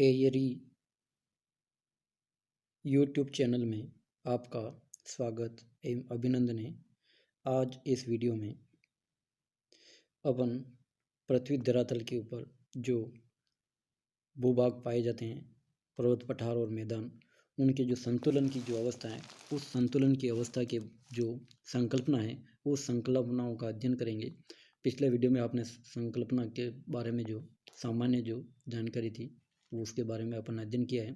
Airy YouTube channel में आपका स्वागत एवं अभिनंदन है। आज इस वीडियो में अपन पृथ्वी धरातल के ऊपर जो भूभाग पाए जाते हैं, पर्वत पठार और मैदान, उनके जो संतुलन की जो अवस्था है, उस संतुलन की अवस्था के जो संकल्पना है, उस संकल्पनाओं का अध्ययन करेंगे। पिछले वीडियो में आपने संकल्पना के बारे में जो सामान्य जो जानकारी थी वो उसके बारे में अपन अध्ययन किया है।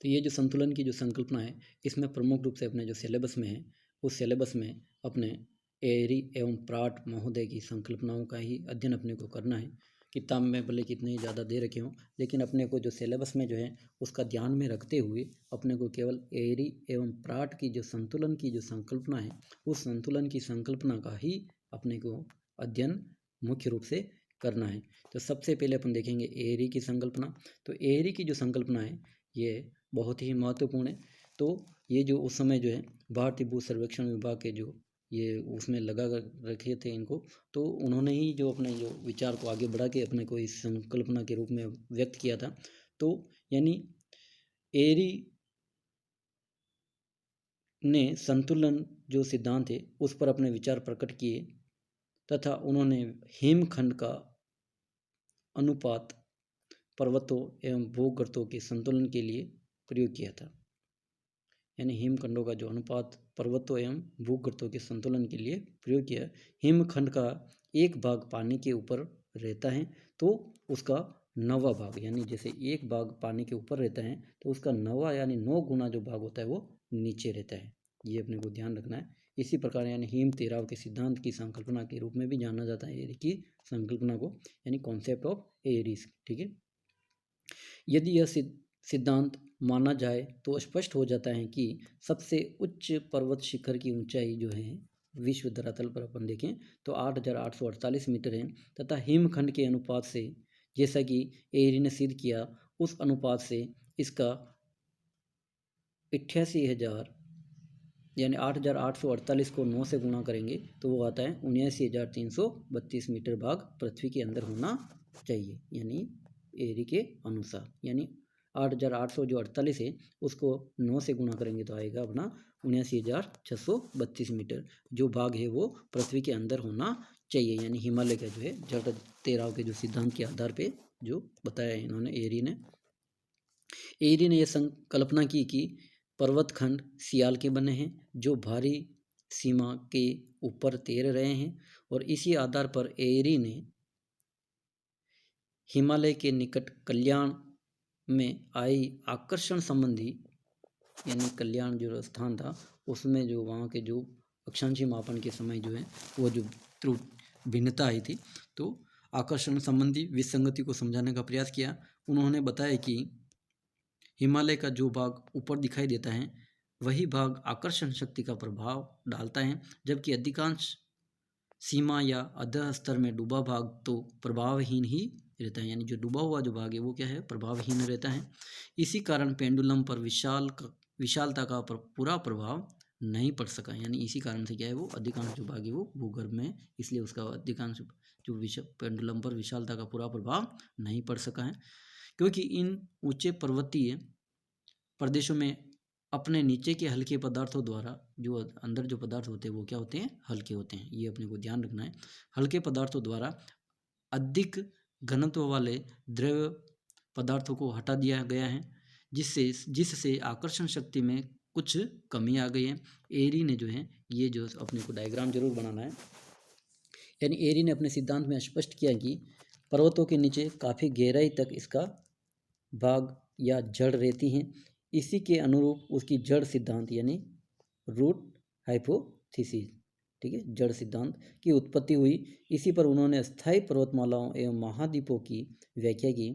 तो ये जो संतुलन की जो संकल्पना है, इसमें प्रमुख रूप से अपने जो सिलेबस में है, उस सिलेबस में अपने एयरी एवं प्राट महोदय की संकल्पनाओं का ही अध्ययन अपने को करना है। किताब में भले कितने ही ज़्यादा दे रखे हों, लेकिन अपने को जो सिलेबस में जो है उसका ध्यान में रखते हुए अपने को केवल एयरी एवं प्राट की जो संतुलन की जो संकल्पना है, उस संतुलन की संकल्पना का ही अपने को अध्ययन मुख्य रूप से करना है। तो सबसे पहले अपन देखेंगे एयरी की संकल्पना। तो एयरी की जो संकल्पना है ये बहुत ही महत्वपूर्ण है। तो ये जो उस समय जो है भारतीय भू सर्वेक्षण विभाग के जो ये उसमें लगा रखे थे इनको, तो उन्होंने ही जो अपने जो विचार को आगे बढ़ा के अपने को इस संकल्पना के रूप में व्यक्त किया था। तो यानी एरी ने संतुलन जो सिद्धांत है उस पर अपने विचार प्रकट किए तथा उन्होंने हिमखंड का अनुपात पर्वतों एवं भूगर्तों के संतुलन के लिए प्रयोग किया था। यानी हिमखंडों का जो अनुपात पर्वतों एवं भूगर्तों के संतुलन के लिए प्रयोग किया। हिमखंड का एक भाग पानी के ऊपर रहता है तो उसका 9वां भाग, यानी जैसे एक भाग पानी के ऊपर रहता है तो उसका 9वां यानी 9 गुना जो भाग होता है वो नीचे रहता है। ये अपने को ध्यान रखना है। इसी प्रकार यानी हिम तेराव के सिद्धांत की संकल्पना के रूप में भी जाना जाता है एरी की संकल्पना को, यानी कॉन्सेप्ट ऑफ एरीज। ठीक है। यदि यह सिद्धांत माना जाए तो स्पष्ट हो जाता है कि सबसे उच्च पर्वत शिखर की ऊंचाई जो है विश्व धरातल पर अपन देखें तो 8,848 मीटर है तथा हिमखंड के अनुपात से, जैसा कि एरी ने सिद्ध किया, उस अनुपात से इसका 88,000 यानी 8,848 को 9 से गुणा करेंगे तो वो आता है 79,332 मीटर भाग पृथ्वी के अंदर होना चाहिए, यानी एरी के अनुसार। यानी 8,800 जो 48 है उसको 9 से गुणा करेंगे तो आएगा अपना 79,632 मीटर जो भाग है वो पृथ्वी के अंदर होना चाहिए। यानी हिमालय का जो है जड़ तेराव के जो सिद्धांत के आधार पे जो बताया है इन्होंने एरी ने यह संकल्पना की कि पर्वत खंड सियाल के बने हैं जो भारी सीमा के ऊपर तैर रहे हैं, और इसी आधार पर एरी ने हिमालय के निकट कल्याण में आई आकर्षण संबंधी, यानी कल्याण जो स्थान था उसमें जो वहाँ के जो अक्षांशीय मापन के समय जो है वो जो भिन्नता आई थी, तो आकर्षण संबंधी विसंगति को समझाने का प्रयास किया। उन्होंने बताया कि हिमालय का जो भाग ऊपर दिखाई देता है वही भाग आकर्षण शक्ति का प्रभाव डालता है, जबकि अधिकांश सीमा या अधः स्तर में डूबा भाग तो प्रभावहीन ही रहता है। यानी जो डूबा हुआ जो भाग है वो क्या है, प्रभावहीन रहता है। इसी कारण पेंडुलम पर विशालता का पूरा प्रभाव नहीं पड़ सका। यानी इसी कारण से क्या है, वो अधिकांश जो भाग है वो भूगर्भ में, इसलिए उसका अधिकांश जो पेंडुलम पर विशालता का पूरा प्रभाव नहीं पड़ सका है, क्योंकि इन ऊंचे पर्वतीय प्रदेशों में अपने नीचे के हल्के पदार्थों द्वारा जो अंदर जो पदार्थ होते हैं वो क्या होते हैं, हल्के होते हैं। ये अपने को ध्यान रखना है। हल्के पदार्थों द्वारा अधिक घनत्व वाले द्रव्य पदार्थों को हटा दिया गया है, जिससे आकर्षण शक्ति में कुछ कमी आ गई है। एरी ने जो है ये जो अपने को डायग्राम जरूर बनाना है। यानी एरी ने अपने सिद्धांत में स्पष्ट किया कि पर्वतों के नीचे काफ़ी गहराई तक इसका भाग या जड़ रहती हैं। इसी के अनुरूप उसकी जड़ सिद्धांत यानी रूट हाइपोथेसिस, ठीक है, जड़ सिद्धांत की उत्पत्ति हुई। इसी पर उन्होंने स्थायी पर्वतमालाओं एवं महाद्वीपों की व्याख्या की।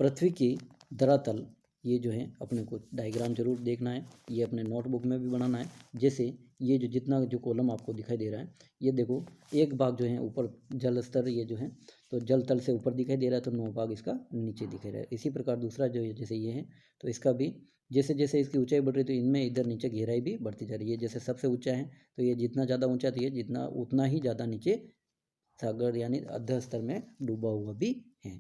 पृथ्वी की धरातल, ये जो है अपने को डायग्राम जरूर देखना है, ये अपने नोटबुक में भी बनाना है। जैसे ये जो जितना जो कॉलम आपको दिखाई दे रहा है, ये देखो एक भाग जो है ऊपर जल स्तर, ये जो है तो जल तल से ऊपर दिखाई दे रहा है, तो 9 भाग इसका नीचे दिखाई दे रहा है। इसी प्रकार दूसरा जो है जैसे ये है तो इसका भी जैसे जैसे इसकी ऊंचाई बढ़ रही है तो इनमें इधर नीचे गहराई भी बढ़ती जा रही है। जैसे सबसे ऊंचा है तो ये जितना ज़्यादा ऊंचा तो ये जितना उतना ही ज़्यादा नीचे सागर यानी अधः स्तर में डूबा हुआ भी है।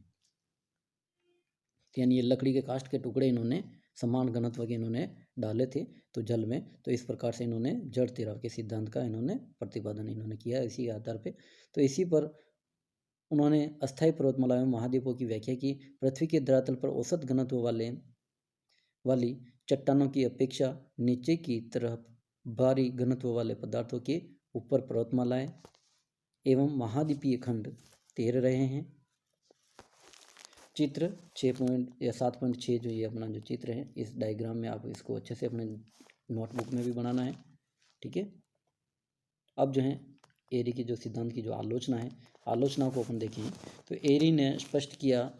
यानी ये लकड़ी के काष्ठ के टुकड़े इन्होंने समान घनत्व के इन्होंने डाले थे तो जल में, तो इस प्रकार से इन्होंने जड़ तेरह के सिद्धांत का इन्होंने प्रतिपादन इन्होंने किया इसी आधार पे। तो इसी पर उन्होंने अस्थायी पर्वतमाला एवं महाद्वीपों की व्याख्या की। पृथ्वी के धरातल पर औसत घनत्व वाली चट्टानों की अपेक्षा नीचे की तरफ भारी घनत्व वाले पदार्थों के ऊपर पर्वतमालाएं एवं महाद्वीपीय खंड तैर रहे हैं। चित्र 7.6 जो ये अपना जो चित्र है, इस डायग्राम में आप इसको अच्छे से अपने नोटबुक में भी बनाना है, ठीक है। अब जो है एरी की जो सिद्धांत की जो आलोचना है, आलोचना को अपन देखें तो एरी ने स्पष्ट किया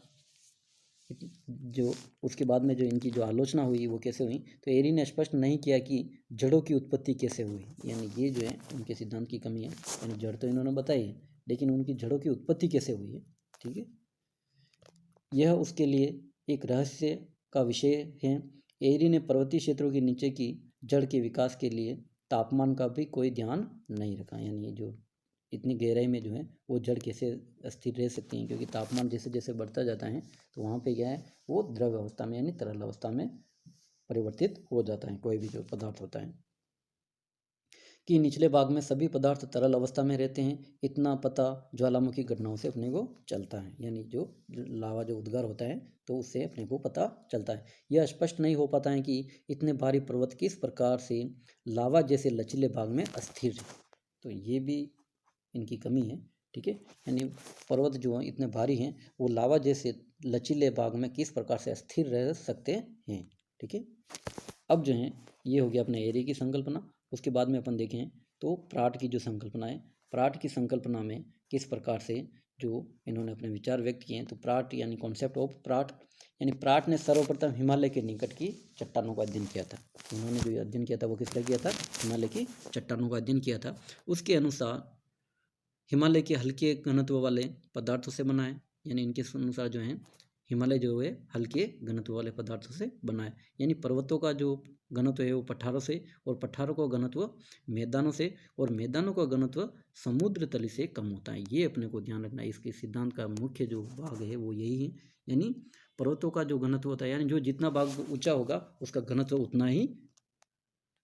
जो उसके बाद में जो इनकी जो आलोचना हुई वो कैसे हुई, तो एरी ने स्पष्ट नहीं किया कि जड़ों की उत्पत्ति कैसे हुई। यानी ये जो है उनके सिद्धांत की कमी है, यानी जड़ तो इन्होंने बताई है लेकिन उनकी जड़ों की उत्पत्ति कैसे हुई है, ठीक है, यह उसके लिए एक रहस्य का विषय है। एरी ने पर्वतीय क्षेत्रों के नीचे की जड़ के विकास के लिए तापमान का भी कोई ध्यान नहीं रखा। यानी जो इतनी गहराई में जो है वो जड़ कैसे स्थिर रह सकती हैं, क्योंकि तापमान जैसे जैसे बढ़ता जाता है तो वहाँ पे क्या है वो द्रव अवस्था में यानी तरल अवस्था में परिवर्तित हो जाता है कोई भी जो पदार्थ होता है। कि निचले भाग में सभी पदार्थ तरल अवस्था में रहते हैं, इतना पता ज्वालामुखी घटनाओं से अपने को चलता है। यानी जो लावा जो उद्गार होता है तो उससे अपने को पता चलता है। यह स्पष्ट नहीं हो पाता है कि इतने भारी पर्वत किस प्रकार से लावा जैसे लचीले भाग में अस्थिर है। तो ये भी इनकी कमी है, ठीक है। यानी पर्वत जो इतने भारी हैं वो लावा जैसे लचीले भाग में किस प्रकार से अस्थिर रह सकते हैं, ठीक है। अब जो है ये हो गया अपने एरी की संकल्पना। उसके बाद में अपन देखें तो प्राट की जो संकल्पना है, प्राट की संकल्पना में किस प्रकार से जो इन्होंने अपने विचार व्यक्त किए हैं। तो प्राट यानी कॉन्सेप्ट ऑफ प्राट, यानी प्राट ने सर्वप्रथम हिमालय के निकट की चट्टानों का अध्ययन किया था। उन्होंने जो अध्ययन किया था वो किस तरह किया था, हिमालय की चट्टानों का अध्ययन किया था। उसके अनुसार हिमालय के हल्के घनत्व वाले पदार्थों से बना है। यानी इनके अनुसार जो है हिमालय जो है हल्के घनत्व वाले पदार्थों से बना है। यानी पर्वतों का जो घनत्व है वो पठारों से, और पठारों का घनत्व मैदानों से, और मैदानों का घनत्व समुद्र तल से कम होता है। ये अपने को ध्यान रखना है। इसके सिद्धांत का मुख्य जो भाग है वो यही है। यानी पर्वतों का जो घनत्व होता है, यानी जो जितना भाग ऊंचा होगा उसका घनत्व उतना ही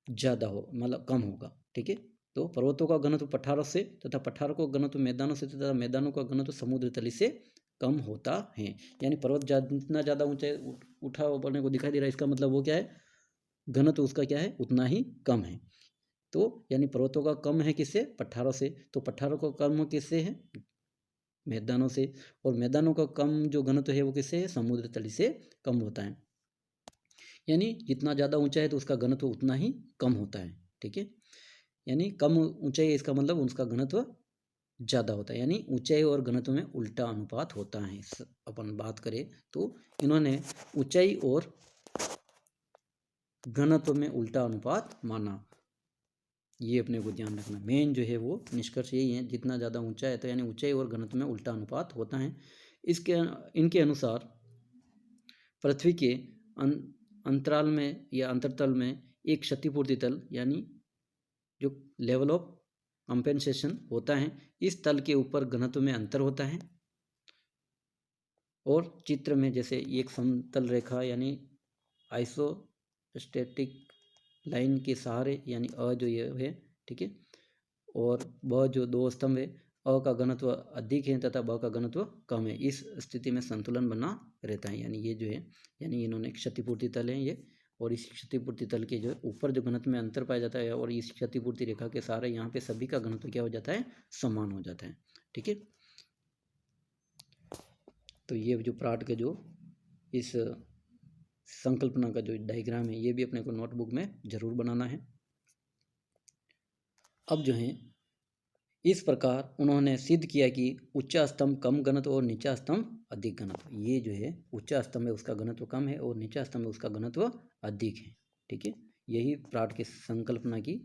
ज़्यादा हो मतलब कम होगा, ठीक है। तो पर्वतों का घनत्व पठारों से तथा पठारों का घनत्व मैदानों से तथा मैदानों का घनत्व समुद्र तली से कम होता है। यानी पर्वत जितना ज़्यादा ऊंचाई उठा अपने को दिखाई दे रहा है, इसका मतलब वो क्या है, घनत्व उसका क्या है उतना ही कम है। तो यानी पर्वतों का कम है किससे, पठारों से। तो पठारों का कम किससे है, मैदानों से। और मैदानों का कम जो घनत्व है वो किससे है, समुद्र तली से कम होता है। यानी जितना ज़्यादा ऊंचा है तो उसका घनत्व उतना ही कम होता है, ठीक है। यानी कम ऊंचाई है इसका मतलब उसका घनत्व ज़्यादा होता है। यानी ऊंचाई और घनत्व में उल्टा अनुपात होता है। अपन बात करें तो इन्होंने ऊंचाई और घनत्व में उल्टा अनुपात माना। ये अपने को ध्यान रखना, मेन जो है वो निष्कर्ष यही है, जितना ज़्यादा ऊंचा है तो यानी ऊंचाई और घनत्व में उल्टा अनुपात होता है। इनके अनुसार पृथ्वी के अंतराल में या अंतरतल में एक क्षतिपूर्ति तल यानी जो लेवल ऑफ कंपेंसेशन होता है, इस तल के ऊपर घनत्व में अंतर होता है। और चित्र में जैसे एक समतल रेखा यानी आइसोस्टेटिक लाइन के सहारे यानी अ जो ये है, ठीक है, और ब जो दो स्तंभ है, अ का घनत्व अधिक है तथा ब का घनत्व कम है, इस स्थिति में संतुलन बना रहता है। यानी ये जो है यानी इन्होंने क्षतिपूर्ति तल है ये, और इस क्षतिपूर्ति तल के जो ऊपर जो घनत्व में अंतर पाया जाता है और इस क्षतिपूर्ति रेखा के सहारे यहाँ पे सभी का घनत्व क्या हो जाता है, समान हो जाता है, ठीक है। तो ये जो प्राट के जो इस संकल्पना का जो डायग्राम है ये भी अपने को नोटबुक में जरूर बनाना है। अब जो है इस प्रकार उन्होंने सिद्ध किया कि ऊंचा स्तंभ कम घनत्व और नीचा स्तंभ अधिक घनत्व। ये जो है ऊंचा स्तंभ है उसका घनत्व कम है और नीचा स्तंभ है उसका घनत्व अधिक है, ठीक है। यही प्राट की संकल्पना की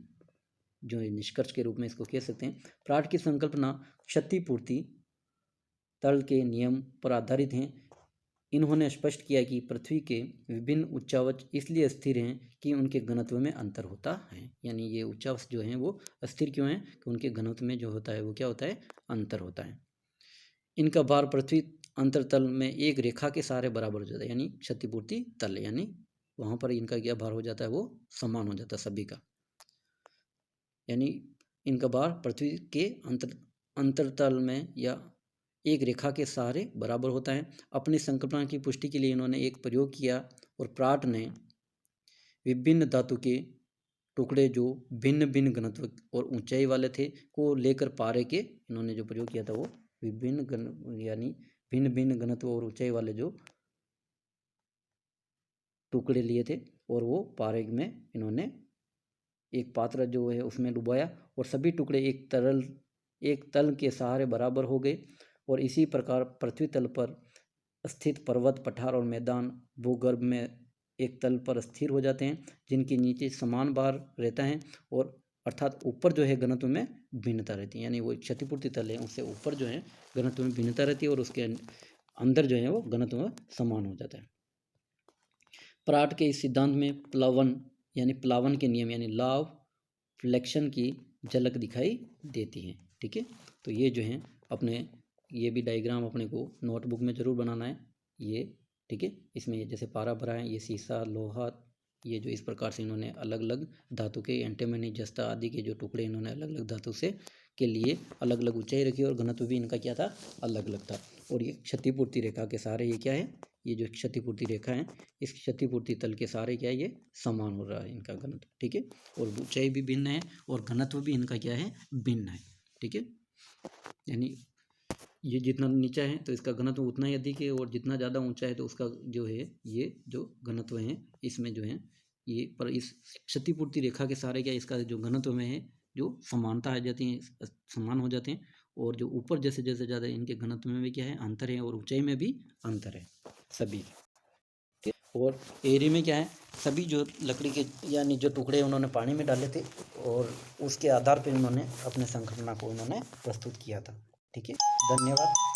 जो निष्कर्ष के रूप में इसको कह सकते हैं। प्राट की संकल्पना क्षतिपूर्ति तल के नियम पर आधारित हैं। इन्होंने स्पष्ट किया कि पृथ्वी के विभिन्न उच्चावच इसलिए स्थिर हैं कि उनके घनत्व में अंतर होता है। यानी ये उच्चावच जो हैं वो अस्थिर क्यों हैं, कि उनके घनत्व में जो होता है वो क्या होता है, अंतर होता है। इनका भार पृथ्वी अंतरतल में एक रेखा के सहारे बराबर हो जाता है, यानी क्षतिपूर्ति तल, यानी वहाँ पर इनका क्या भार हो जाता है, वो समान हो जाता है सभी का। यानी इनका भार पृथ्वी के अंतरतल में या एक रेखा के सहारे बराबर होता है। अपनी संकल्पना की पुष्टि के लिए इन्होंने एक प्रयोग किया और प्राट ने विभिन्न धातु के टुकड़े जो भिन्न भिन्न घनत्व और ऊंचाई वाले थे को लेकर पारे के इन्होंने जो प्रयोग किया था वो यानी भिन्न भिन्न घनत्व और ऊंचाई वाले जो टुकड़े लिए थे और वो पारे में इन्होंने एक पात्र जो है उसमें डुबाया और सभी टुकड़े एक तल के सहारे बराबर हो गए। और इसी प्रकार पृथ्वी तल पर स्थित पर्वत, पठार और मैदान भूगर्भ में एक तल पर स्थिर हो जाते हैं, जिनके नीचे समान भार रहता है और अर्थात ऊपर जो है घनत्व में भिन्नता रहती है, यानी वो क्षतिपूर्ति तल है उससे ऊपर जो है घनत्व में भिन्नता रहती है और उसके अंदर जो है वो घनत्व में समान हो जाता है। प्राट के इस सिद्धांत में प्लावन के नियम यानी लॉ ऑफ फ्लेक्शन की झलक दिखाई देती है। ठीक है, तो ये जो है अपने ये भी डायग्राम अपने को नोटबुक में ज़रूर बनाना है ये। ठीक है, इसमें ये जैसे पारा भरा है, ये शीशा, लोहा, ये जो इस प्रकार से इन्होंने अलग अलग धातु के एंटीमनी, जस्ता आदि के जो टुकड़े इन्होंने अलग अलग धातु से के लिए अलग अलग ऊंचाई रखी और घनत्व भी इनका क्या था, अलग अलग था। और ये क्षतिपूर्ति रेखा के सहारे ये क्या है, ये जो क्षतिपूर्ति रेखा है इस क्षतिपूर्ति तल के सहारे क्या है, ये समान हो रहा है इनका घनत्व। ठीक है, और ऊंचाई भी भिन्न है और घनत्व भी इनका क्या है, भिन्न है। ठीक है, यानी ये जितना नीचा है तो इसका घनत्व उतना ही अधिक है और जितना ज़्यादा ऊंचा है तो उसका जो है ये जो घनत्व है इसमें जो है ये, पर इस क्षतिपूर्ति रेखा के सहारे क्या इसका जो घनत्व में है जो समानता आ जाती है, समान हो जाते हैं। और जो ऊपर जैसे जैसे ज़्यादा इनके घनत्व में भी क्या है, अंतर है और ऊंचाई में भी अंतर है सभी। और एरी में क्या है, सभी जो लकड़ी के यानी जो टुकड़े उन्होंने पानी में डाले थे और उसके आधार पर उन्होंने अपने संकल्पना को उन्होंने प्रस्तुत किया था। ठीक है, धन्यवाद।